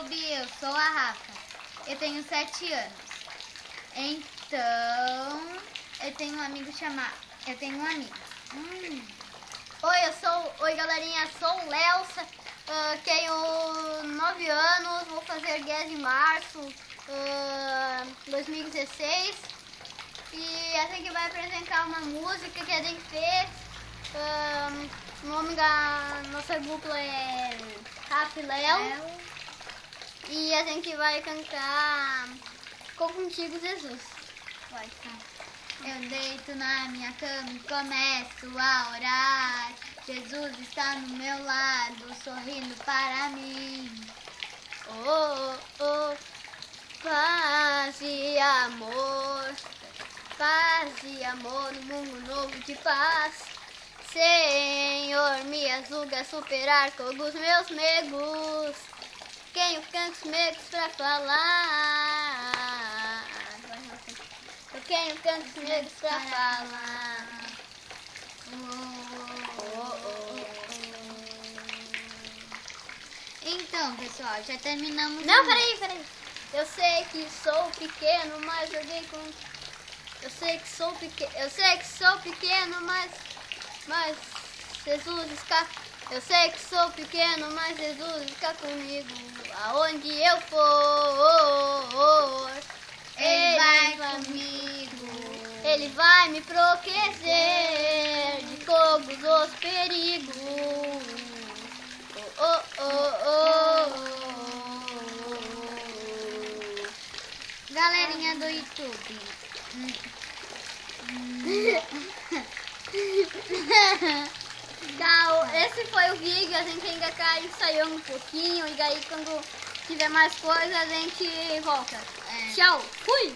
YouTube, eu sou a Rafa, eu tenho 7 anos. Então, eu tenho um amigo chamado... Eu tenho um amigo. Oi galerinha, sou o Lelsa, tenho 9 anos, vou fazer 10 de março de 2016. E a gente vai apresentar uma música que a gente fez. O nome da nossa dupla é Rafa e Léo. E a gente vai cantar Contigo, Jesus. Vai, tá. Eu deito na minha cama e começo a orar. Jesus está no meu lado, sorrindo para mim. Oh, oh, paz e amor no mundo novo de paz. Senhor, me ajuda a superar todos os meus medos. Tenho tantos medos pra falar. Eu tenho tantos medos pra falar. Então, pessoal, já terminamos. Não, peraí. Eu sei que sou pequeno, mas eu dei com... Eu sei que sou pequeno, mas Jesus está... Eu sei que sou pequeno, mas Jesus está comigo. Aonde eu for, Ele vai comigo. Ele vai me proteger de todos os perigos. Galerinha do YouTube. Tchau, esse foi o vídeo, a gente ainda tá ensaiando um pouquinho e aí quando tiver mais coisa a gente volta. Tchau, fui!